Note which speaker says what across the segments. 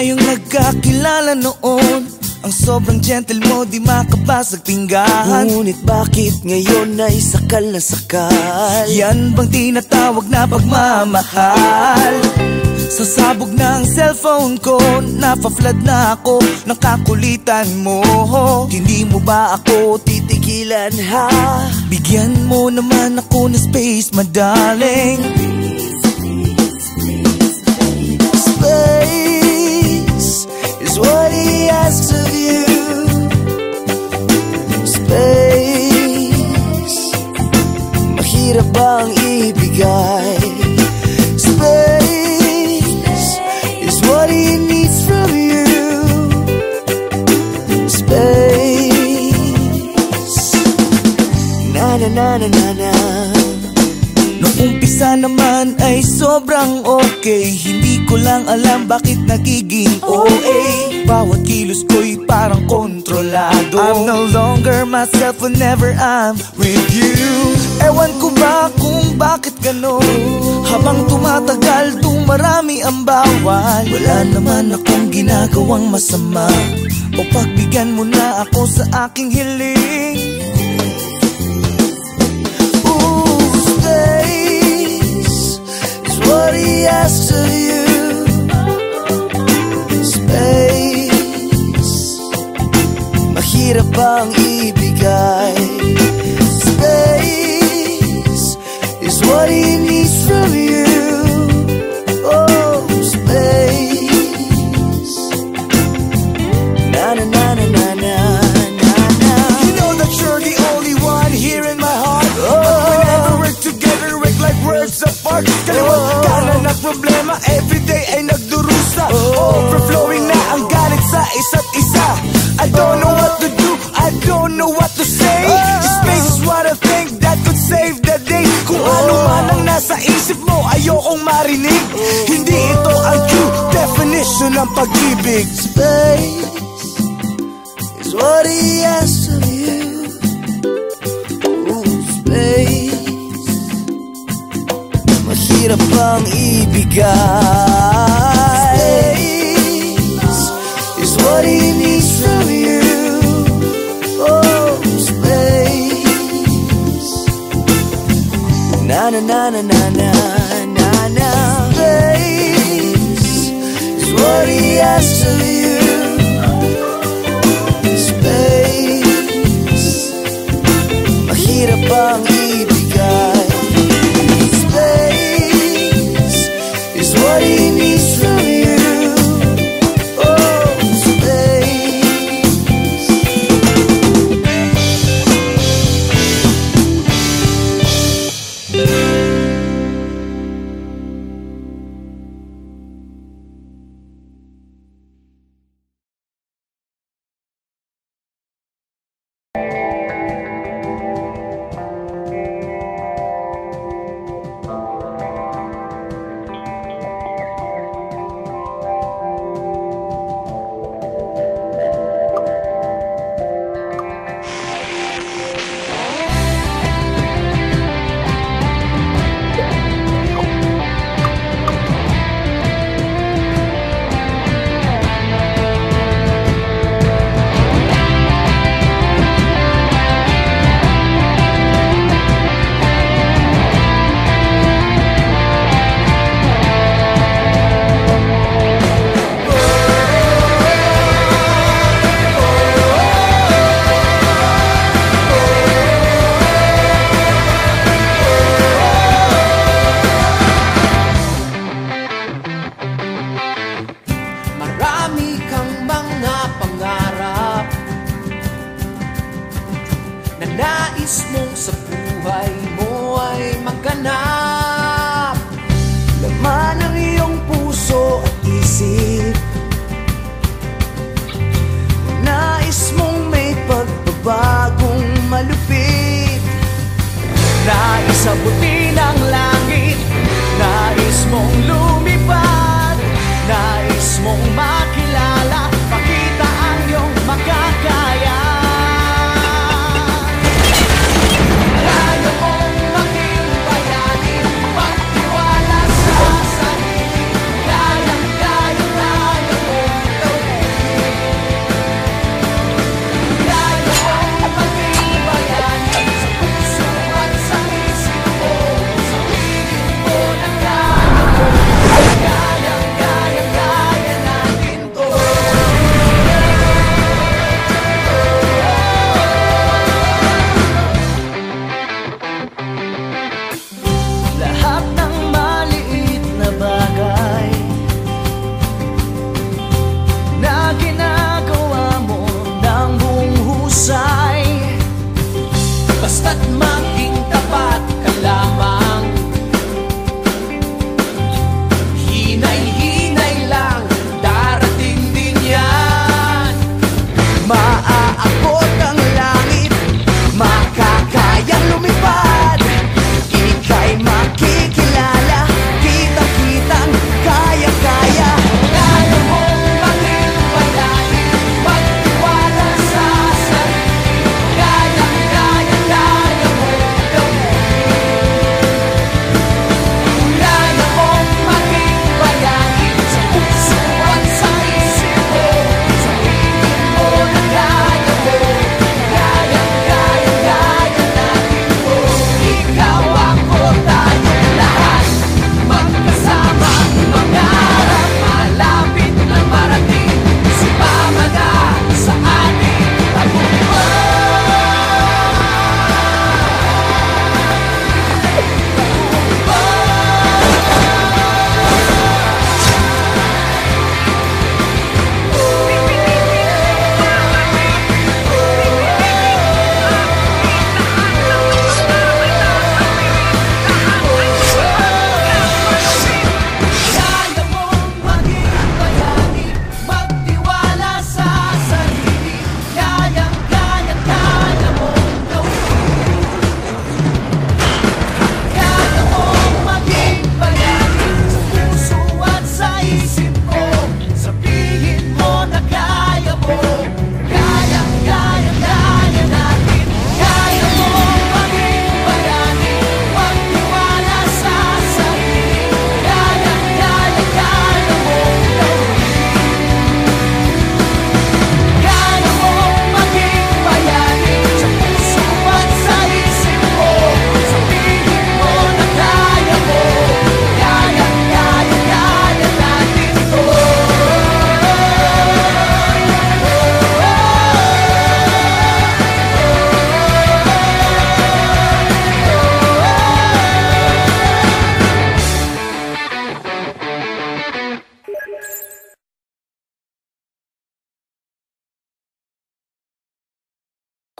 Speaker 1: tayong nagkakilala noon, ang sobrang gentle mo di makabasag pinggan.
Speaker 2: Ngunit bakit ngayon ay sakal na sakal?
Speaker 1: Yan bang tinatawag na pagmamahal? Sasabog na ang cellphone ko, nafa-flood na ako ng kakulitan mo. Hindi mo ba ako titigilan ha? Bigyan mo naman ako ng space, madaling. Space is what he asks of you. Space, mahirap bang ibigay? Space is what he needs from you. Space, na na na na na na. Nung umpisa naman ay sobrang okay, hindi ko lang alam bakit nagiging OA. Bawat kilos ko'y parang kontrolado. I'm no longer myself whenever I'm with you. Ewan ko ba kung bakit ganon? Habang tumatagal, tumarami ang bawal. Wala naman akong ginagawang masama, o pagbigyan mo na ako sa aking hiling. Space is what he asks of you. Space, mahirap bang ibigay? Space is what he needs from you. Oh, space, na na na na na na na na. You know that you're the only one here in my heart. Together we're like worlds apart. Kaliwat kanan na problema, everyday ay nagdurusa. Overflowing na ang galit sa isa't isa. I don't know what to do, I don't know what to say. Space is what I think that could save the day. Kung ano man ang nasa isip mo, ayokong marinig. Hindi ito ang true definition ng pag-ibig. Space is what he asks of you. Space, mahirap bang ibigay? Space is what he needs from you. Oh, space, na na na na na na na na. Space is what he asks of you. Space, mahirap bang ibigay? What he needs from you. Oh, space.
Speaker 3: nais mong sa buhay mo ay maganap. Laman ang iyong puso at isip, nais mong may pagbabagong malupit. Nais abutin ang langit, nais mong lumipad, nais mong makilala, pakita ang iyong makakaya. Kaya mong maging bayani, magtiwala sa sarili. Kaya mong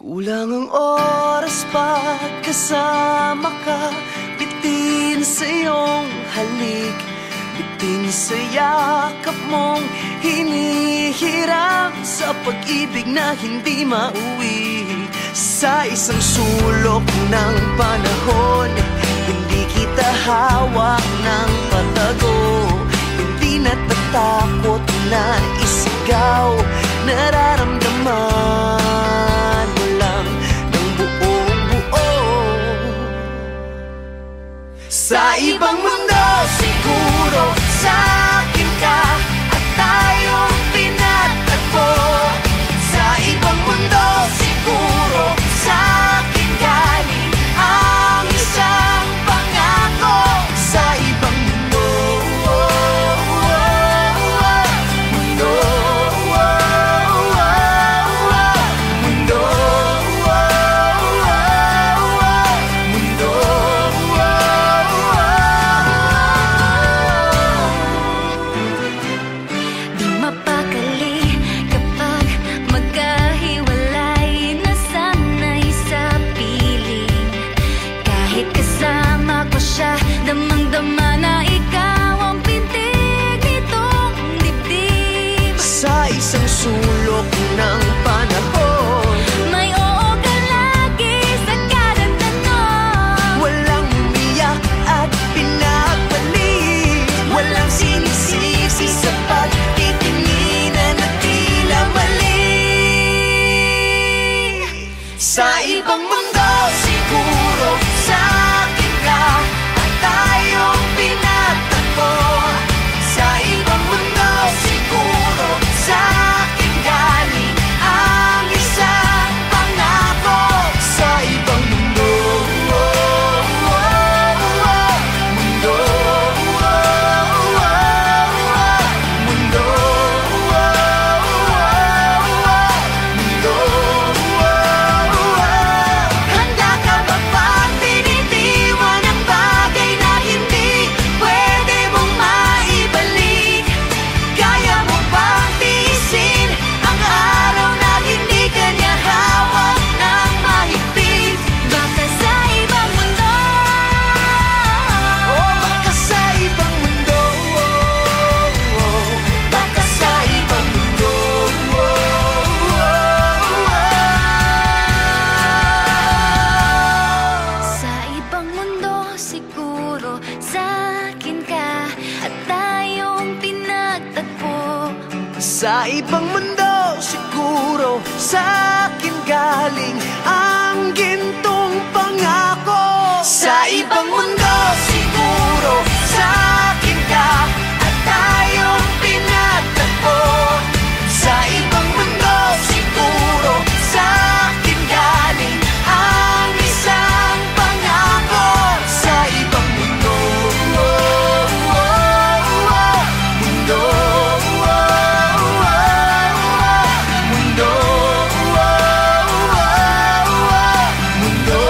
Speaker 2: Kulang ang oras pag kasama ka. Bitin sa iyong halik, bitin sa yakap mong hinihiram, sa pag-ibig na hindi mauwi. Sa isang sulok ng panahon, hindi kita hawak ng patago. Hindi natatakot na isigaw, nararamdaman mo lang ng buong buo. Sa ibang mundo siguro sa akin ka at tayong pinatagpo. Sa ibang mundo siguro sa akin galing ang isang pangako. Sa ibang mundo, mundo, mundo, mundo.
Speaker 4: Di mapakali kapag magkahiwalay, nasanay sa piling. Kahit kasama ko siya, damang-dama na ikaw ang pintig nitong dibdib.
Speaker 2: Sa isang sulok ng panahon,
Speaker 4: May oo ka lagi sa kada tanong.
Speaker 2: walang umiyak at pinagpalit, walang sinisisi sa pagtitinginan at tila mali. Sa ibang mundo siguro sa akin ka at tayong pinatagpo. Sa ibang mundo siguro sa akin galing ang isang pangako. Sa ibang mundo, mundo, mundo, handa ka ba pang binitiwan ang bagay na hindi pwede mong maibalik? Kaya mo bang tiisin ang araw na hindi ka niya hawak ng mahigpit?
Speaker 4: Baka sa ibang mundo,
Speaker 2: O baka sa ibang mundo, baka sa ibang mundo.
Speaker 4: sa ibang mundo siguro sa akin ka at tayong pinagtagpo.
Speaker 2: Sa ibang mundo siguro sa akin galing ang gintong pangako. Sa ibang mundo siguro sa akin ka at tayong pinagtagpo. Sa ibang mundo siguro sa akin galing ang isang pangako. Sa ibang mundo, mundo, mundo, mundo.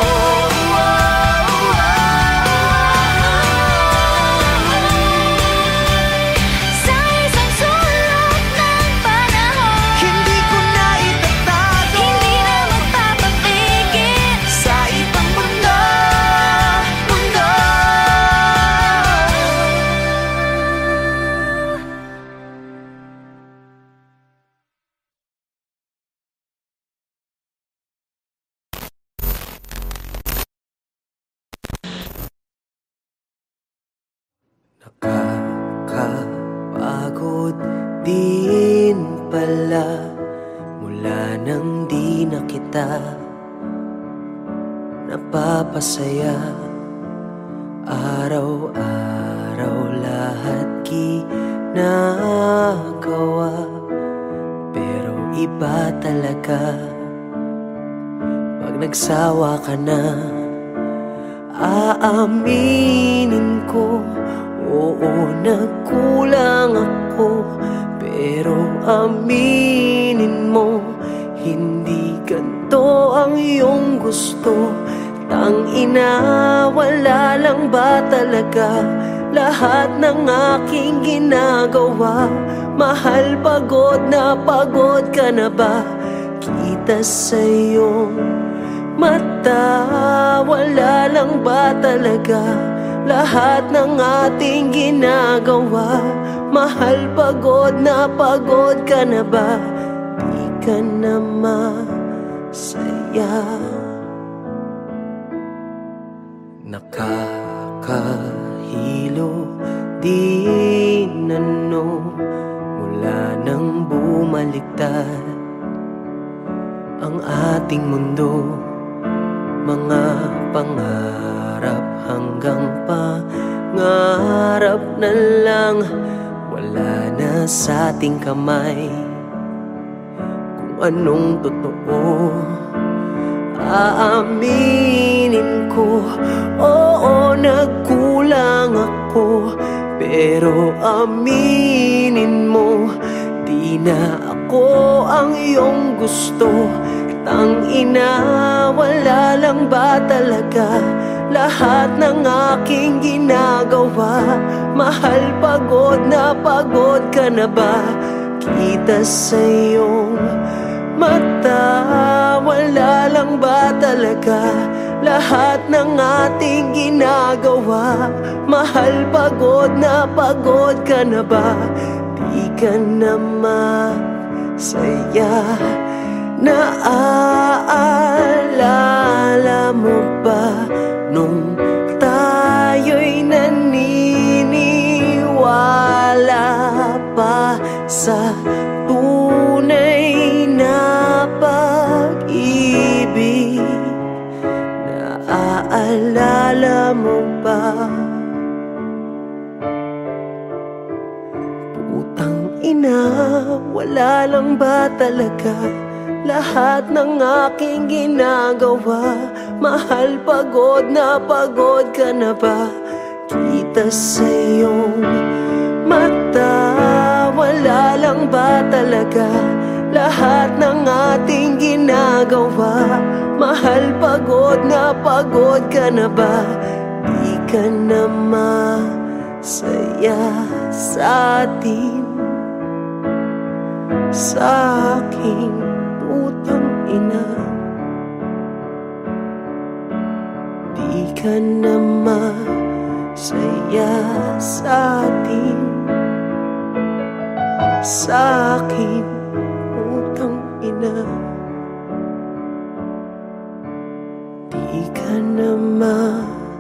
Speaker 4: Sa isang sulok ng panahon,
Speaker 2: Hindi ko na itatago,
Speaker 4: hindi na magpapapigil.
Speaker 2: sa ibang mundo, mundo. Nakakapagod din pala mula nang di na kita napapasaya. Araw-araw lahat ginagawa, pero iba talaga pag nagsawa ka na. Aaminin ko, oo, nagkulang ako, pero aminin mo, hindi ganito ang iyong gusto. Tangina, wala lang ba talaga lahat ng aking ginagawa? Mahal, pagod ka na ba?
Speaker 3: kita sa iyong mata. Wala lang ba talaga lahat ng ating ginagawa? Mahal, pagod ka na ba? Di ka na masaya. Nakakahilo din mula nang bumaliktad ang ating mundo. Mga pangarap hanggang pangarap na lang, wala na sa ating kamay. Kung anong totoo, aaminin ko, oo, nagkulang ako. Pero aminin mo, di na ako ang iyong gusto. Tangina, wala lang ba talaga lahat ng aking ginagawa? Mahal, pagod ka na ba? Kita sa iyong mata. Wala lang ba talaga lahat ng ating ginagawa? Mahal, pagod ka na ba? Di ka na masaya. Naaalala mo ba nung tayo'y naniniwala pa sa tunay na pag-ibig? Naaalala mo ba? Putang ina, wala lang ba talaga lahat ng aking ginagawa? Mahal, pagod ka na ba? Kita sa iyong mata. Wala lang ba talaga lahat ng ating ginagawa? Mahal, pagod ka na ba? Di ka na masaya sa atin, sa aking putang ina. Di ka na masaya sa atin, sa aking putang ina. Di ka na masaya.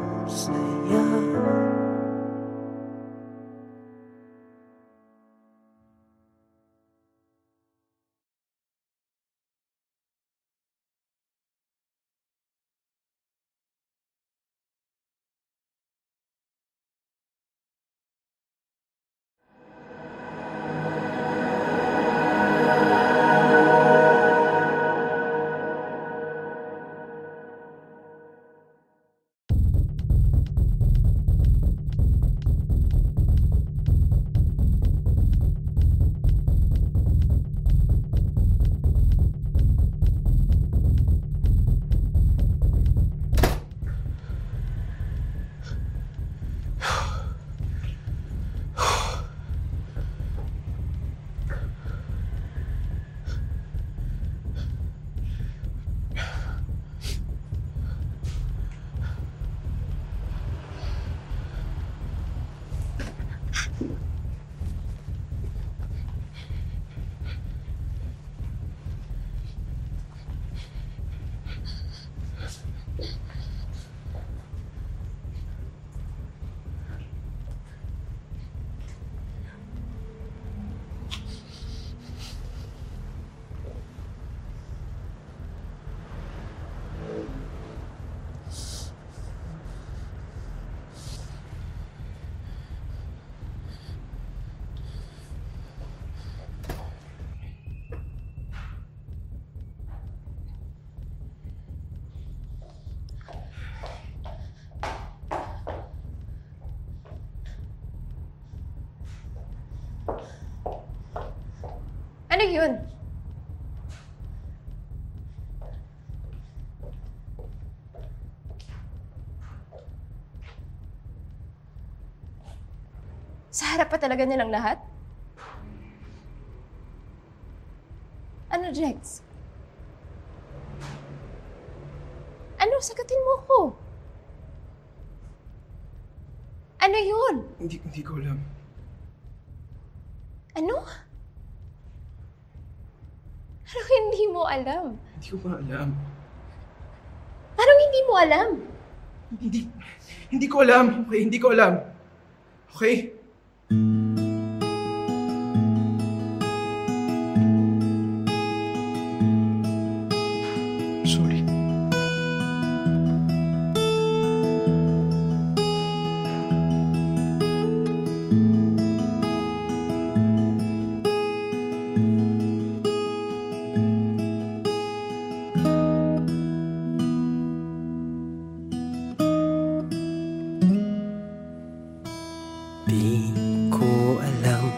Speaker 5: Ano yun? Sa harap pa talaga nilang lahat? Ano, Jex? Ano? Sagutin mo ko. Ano yun?
Speaker 6: Hindi ko alam.
Speaker 5: Ano? Anong hindi mo alam?
Speaker 6: Hindi ko ba alam?
Speaker 5: Anong hindi mo alam?
Speaker 6: Hindi ko alam. Okay, hindi ko alam. Okay? Sorry.
Speaker 3: Di ko alam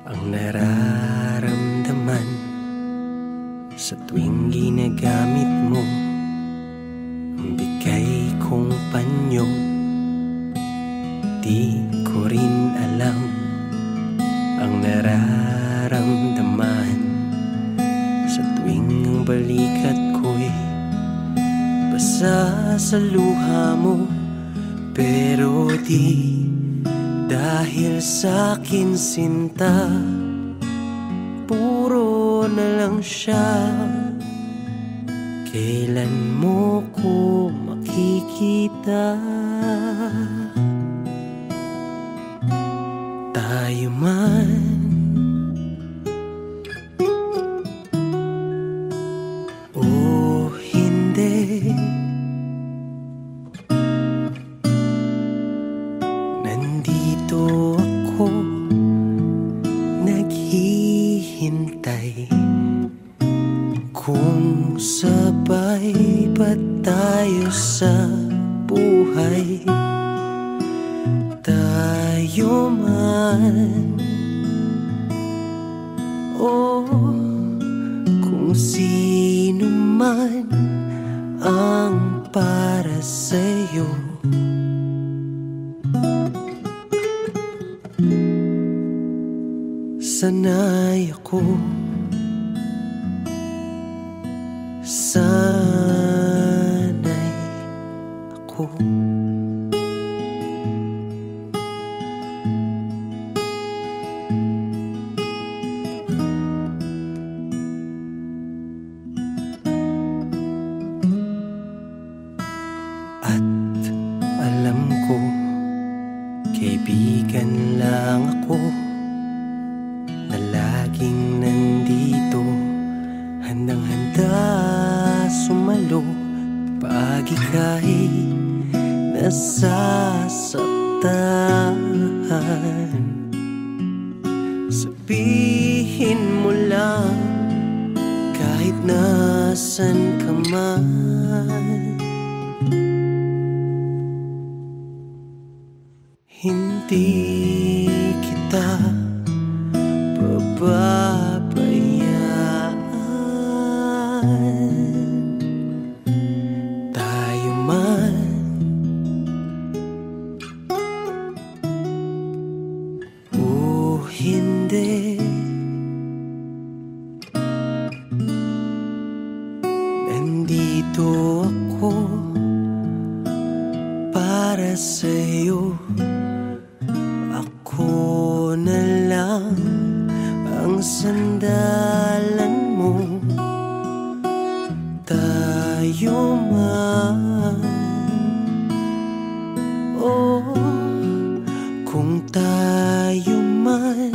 Speaker 3: ang nararamdaman sa tuwing ginagamit mo ang bigay kong panyo. Di ko rin alam ang nararamdaman sa tuwing ang balikat ko'y basa sa luha mo. Pero di dahil sa'kin sinta, puro na lang siya. Kailan mo ko makikita? Tayo man o hindi, nandito ako naghihintay. Kung sabay ba tayo sa buhay, tayo man o kung sino man ang para sa'yo. Sanay ako, sanay ako. At alam ko, kaibigan lang ako na laging nandito, handang-handa sumalo pag ika'y nasasaktan. Sabihin mo lang kahit nasan ka man, hindi kita pababayaan. Tayo man o hindi, nandito ako para sa'yo. Ako na lang ang sandalan mo. Tayo man o kung tayo man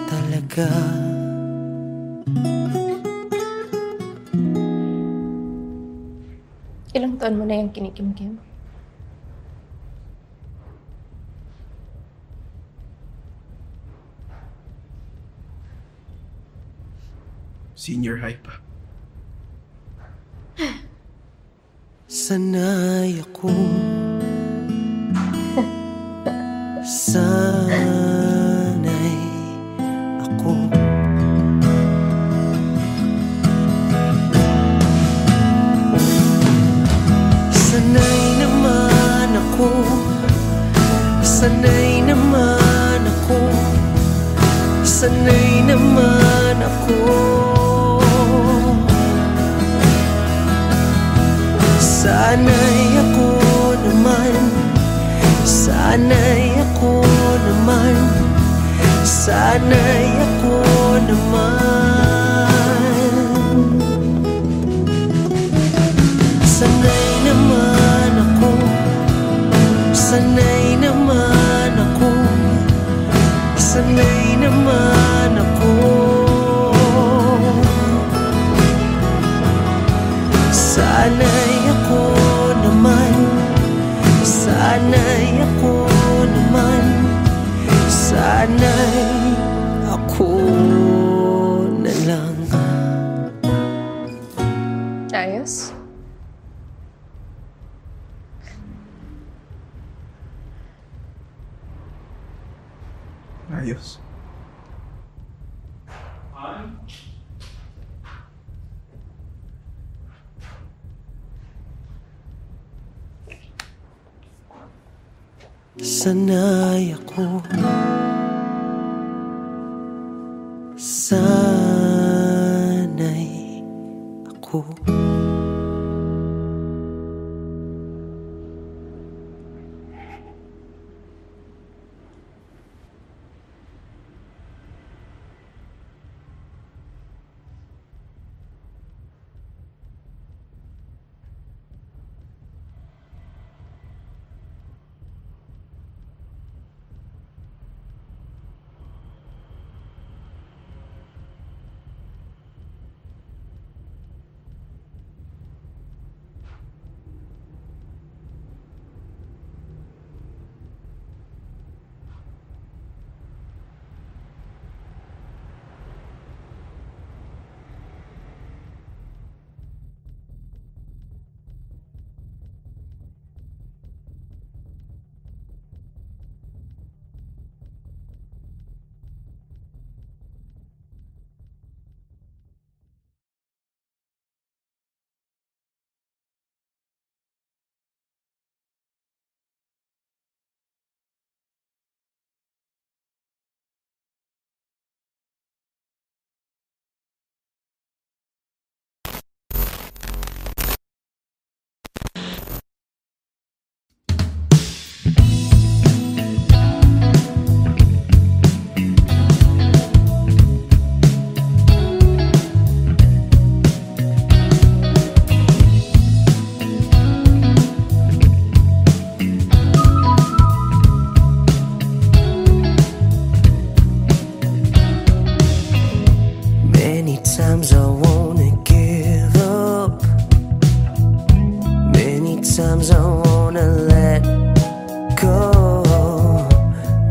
Speaker 3: talaga.
Speaker 5: Ilang taon mo na yung kinikimkim?
Speaker 6: Senior high pa.
Speaker 3: Sanay ako, sanay ako. Sanay naman ako, sanay naman ako, sanay naman ako. Sana'y ako naman, sana'y ako naman, sana'y ako naman. Sana'y naman ako, sana'y naman ako, sana'y naman ako. Sana'y ako naman, sana'y ako naman, sana'y ako na lang.
Speaker 5: Ayos?
Speaker 6: Ayos.
Speaker 3: Sana'y ako, sana'y ako. Sometimes I wanna give up. Many times I wanna let go.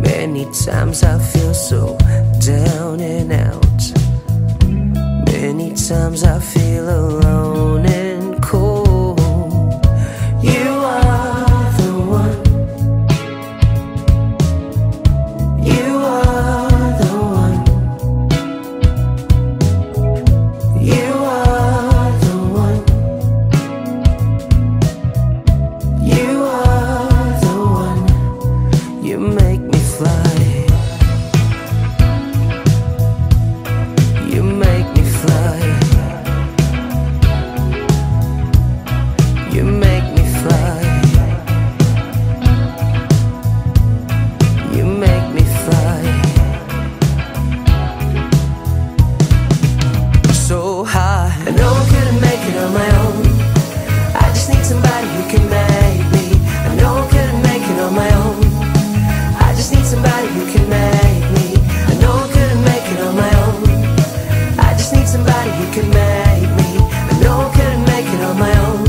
Speaker 3: Many times I feel so down and out. Many times I feel alone and cold. You are the one. You are the one. You are the one. You are the one. You make me fly. You make me fly. You make me fly. You make me fly. So high, I know I couldn't make it on my own. I just need somebody who can make me. I know I couldn't make it on my own. I just need somebody who can make me. I know I couldn't make it on my own. I just need somebody who can make me. I know I couldn't make it on my own.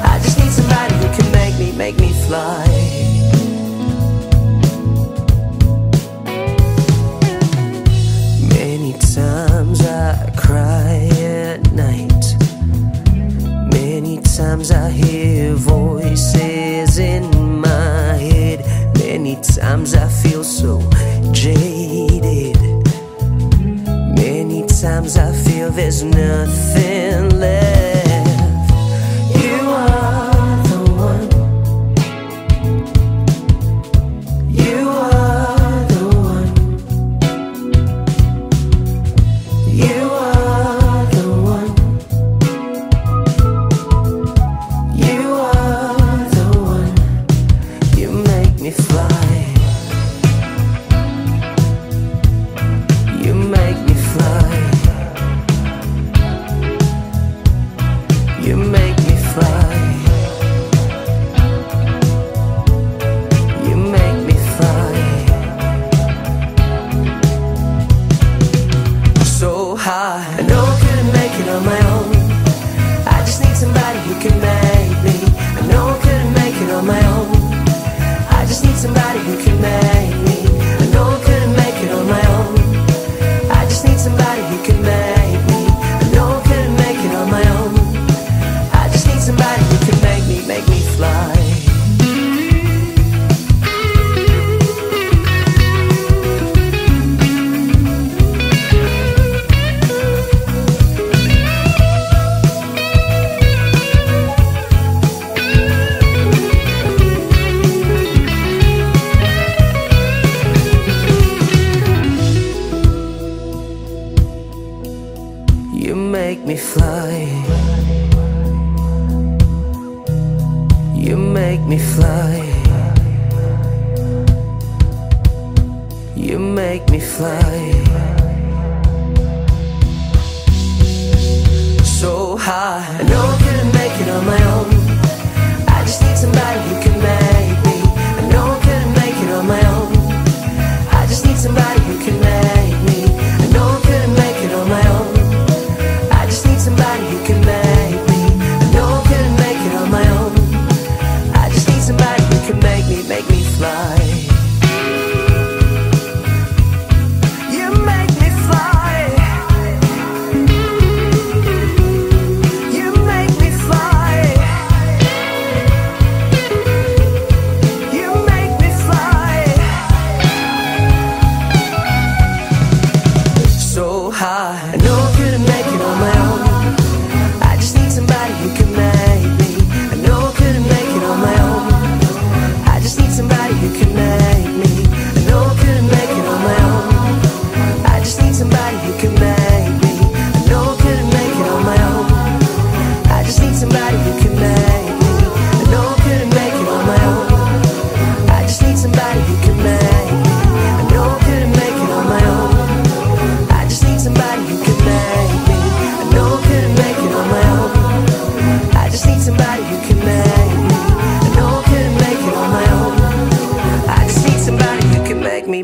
Speaker 3: I just need somebody who can make me fly. Many times I cry at night. Many times I hear voices in my head. Many times I feel so jaded. Many times I feel there's nothing left. You are the one. You are the one. You are the one. You make me fly. You make me fly. You make me fly. So high, I know I couldn't make it on my own. I just need somebody who can make me. I know I couldn't make it on my own. I just need somebody who can make me. I know I couldn't make it on my own. I just need somebody who can make me. I know I couldn't make it on my own. I just need somebody who can make me fly.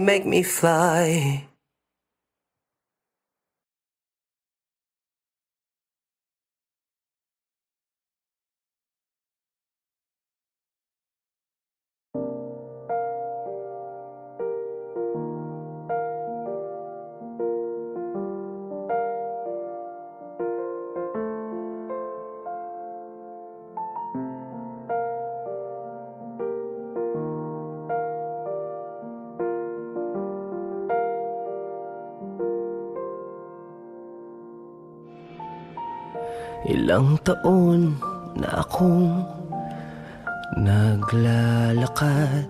Speaker 3: Make me fly. Ilang taon na akong naglalakad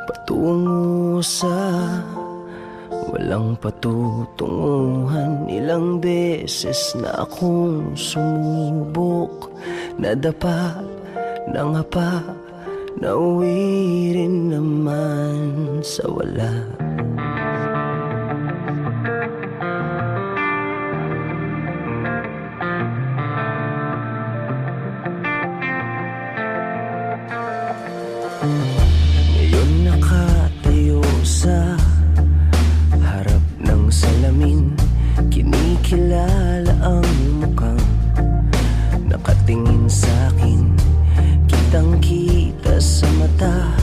Speaker 3: patungo sa walang patutunguhan. Ilang beses na akong sumubok, nadapa, nangapa, nauwi rin naman sa wala. Ngayon nakatayo sa harap ng salamin, kinikilala ang mukhang nakatingin sa'kin. Kitang-kita sa mata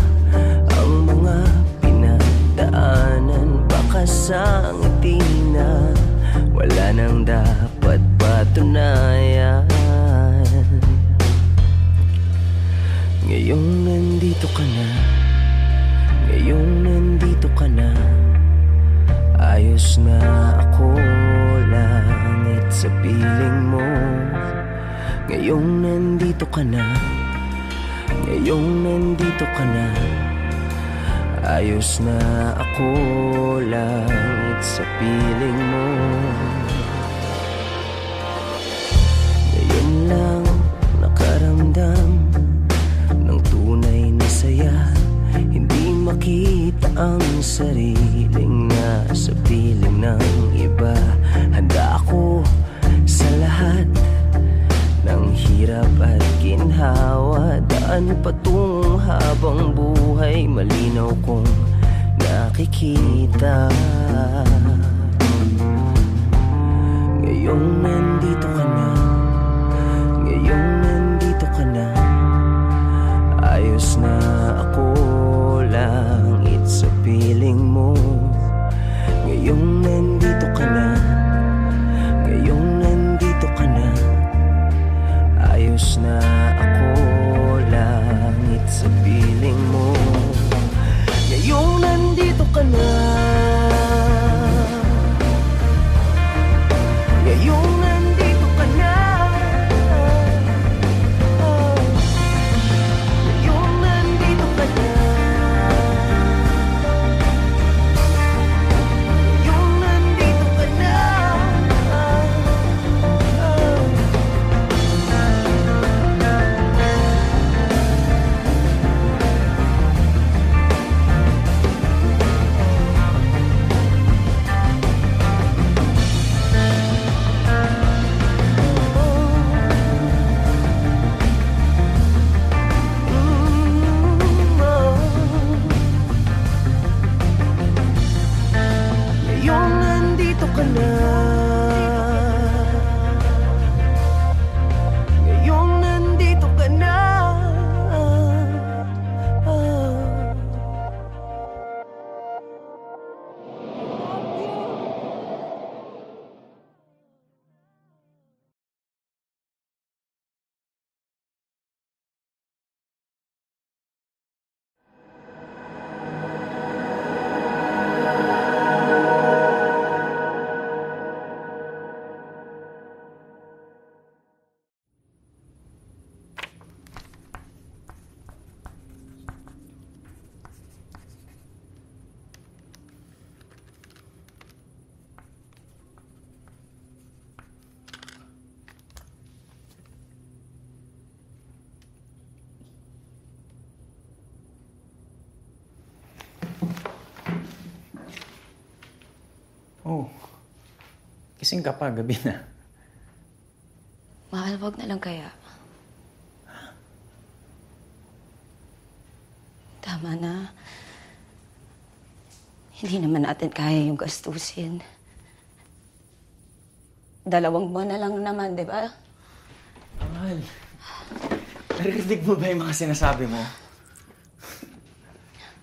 Speaker 3: ang mga pinagdaanan. Baka sa ngiti na wala nang dapat patunayan. Ngayong nandito ka na, ngayong nandito ka na, ayos na ako, langit sa piling mo. Ngayong nandito ka na, ngayong nandito ka na, ayos na ako, langit sa piling mo. Ngayon lang nakaramdam ng tunay na saya, hindi makita ang sariling nasa piling ng iba. Handa ako sa lahat ng hirap at ginhawa, daan patungong habang buhay, malinaw kong nakikita. Ngayong nandito ka na, ngayong nandito ka na, ayos na ako, langit sa piling mo. Ngayong nandito ka na, ngayong nandito ka na, ayos na ako, langit sa piling mo. Ngayong nandito ka na, ka na. Ngayong nandito ka na.
Speaker 7: Oh, gising ka pa, gabi na.
Speaker 8: Mahal, wag na lang kaya. Tama na. Hindi naman natin kaya yung gastusin. 2 buwan na lang naman, di ba?
Speaker 7: Mahal, narinig mo ba yung mga sinasabi mo?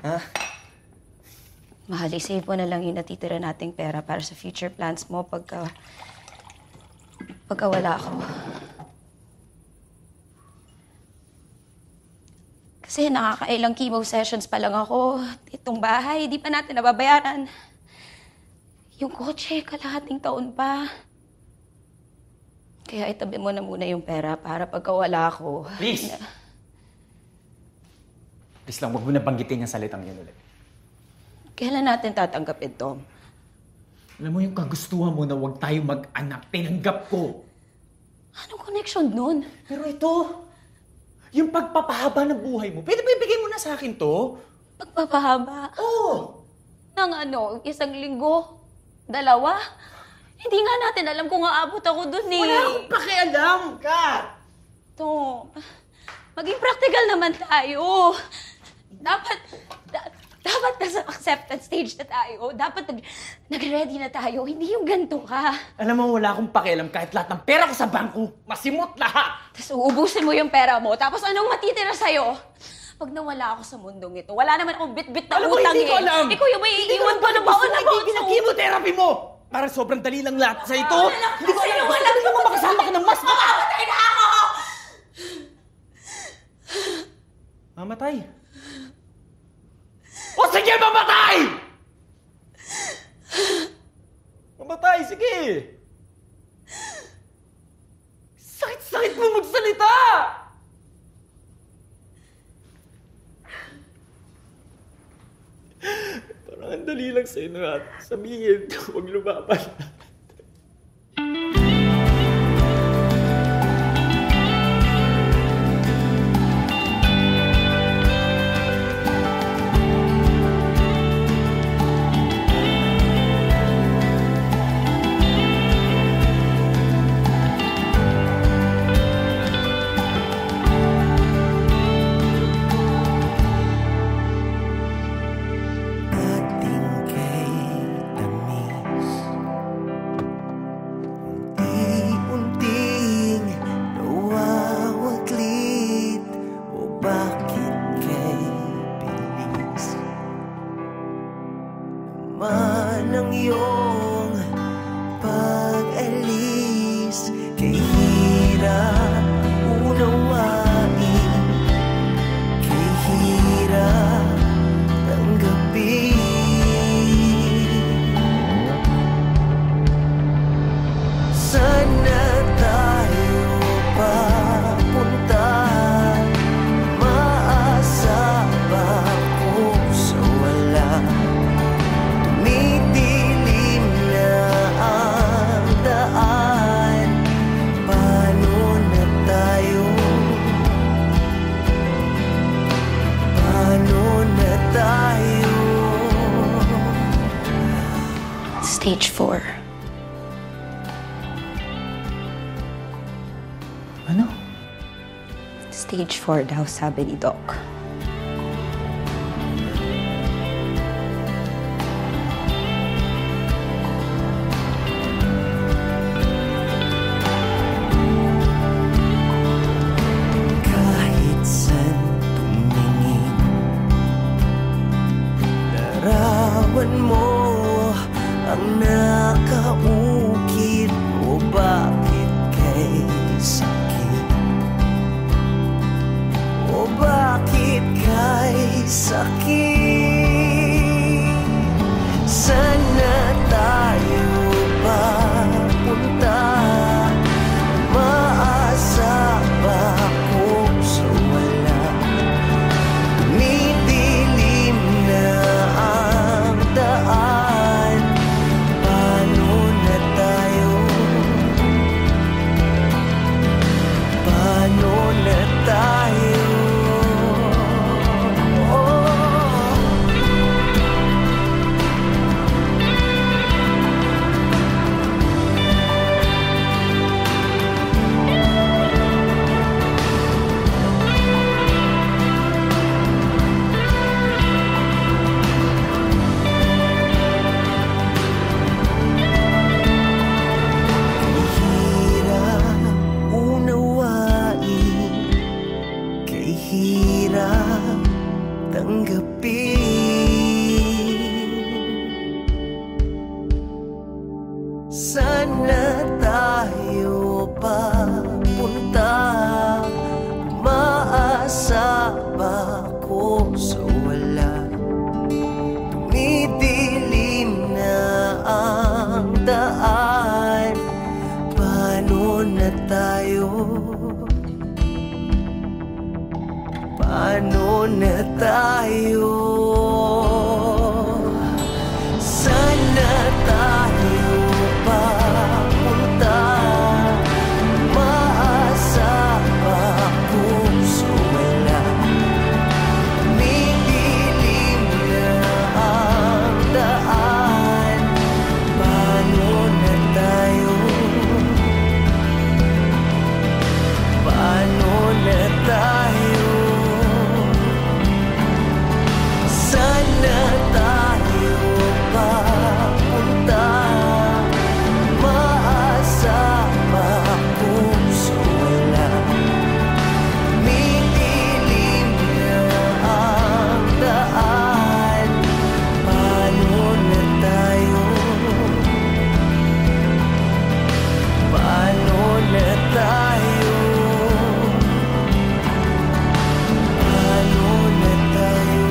Speaker 7: Ha?
Speaker 8: Mahal, isave mo na lang yung natitira nating pera para sa future plans mo pagka wala ako. Kasi nakakailang chemo sessions pa lang ako. Itong bahay, di pa natin nababayaran. Yung kotse, kalahating taon pa. Kaya itabi mo na muna yung pera para pagka wala ako.
Speaker 7: Please! Please lang, huwag mo na banggitin yung salitang yun ulit.
Speaker 8: Kailan natin tatanggapin, Tom?
Speaker 7: Alam mo yung kagustuhan mo na huwag tayo mag-anak, tinanggap ko.
Speaker 8: Anong connection nun?
Speaker 7: Pero ito, yung pagpapahaba ng buhay mo, pwede ba ibigay mo na sa akin to?
Speaker 8: Pagpapahaba?
Speaker 7: Oo!
Speaker 8: Nang 1 linggo? 2? Hindi nga natin alam kung aabot ako dun eh.
Speaker 7: Wala akong pakialam, Kat!
Speaker 8: Tom, maging practical naman tayo. Dapat nasa acceptance stage na tayo. Dapat nag-ready na tayo. Hindi yung ganito ka.
Speaker 7: Alam mo, wala akong pakialam kahit lahat ng pera ko sa bangko. Masimot lahat!
Speaker 8: Tapos uubusin mo yung pera mo. Tapos anong matitira sa'yo? Pag nawala ako sa mundong ito, wala naman akong bit-bit na
Speaker 7: Alam mo,
Speaker 8: utang
Speaker 7: hindi ko
Speaker 8: eh.
Speaker 7: alam!
Speaker 8: Ikaw yung may iiwan pa na baon na baon sa
Speaker 7: chemotherapy mo! Para sobrang dali lang lahat sa ito. Hindi ko alam kung alam mo makasama ka ng mas
Speaker 8: mamamatay na ako!
Speaker 7: Mamatay? O sige, mamatay! Mamatay, sige! Sakit-sakit mo magsalita! Parang ang dali lang sa'yo na sabihin, huwag lumaban.
Speaker 8: Stage 4.
Speaker 7: Ano?
Speaker 8: Stage 4 daw, sabi ni Doc.
Speaker 3: ang nakaukit o bakit kay sakit? O bakit kay sakit? Sana tayo papunta, maasa ba ako sa wala? Tumidilim na ang daan, paano na tayo? Paano na tayo? Sana tayo papunta, maasa ba ako sa wala? Tumidilim na ang daan, paano na tayo? Paano na tayo? Sana tayo papunta, maasa ba ako sa wala? Tumidilim na ang daan, paano na tayo? Paano na tayo? Sana tayo papunta, maasa ba ako sa wala? Tumidilim na ang daan, paano na tayo? Paano na tayo? Paano na tayo?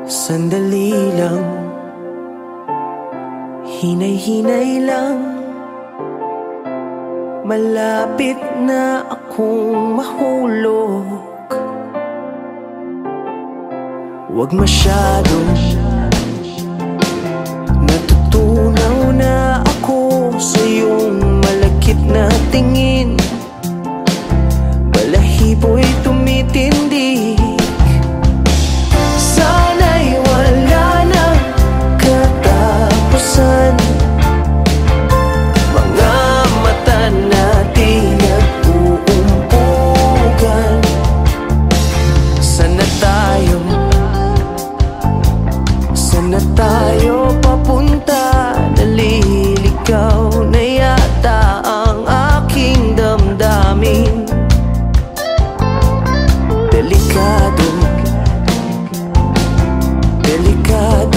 Speaker 3: Sandali lang, hinay-hinay lang, malapit na akong mahulog. Huwag masyadong natutunaw na ako sa iyong malakit na tingin. Balahibo'y tumitindig, sana'y wala na katapusan. Mga mata natin nag-uumpugan. Sana tayo
Speaker 1: delikado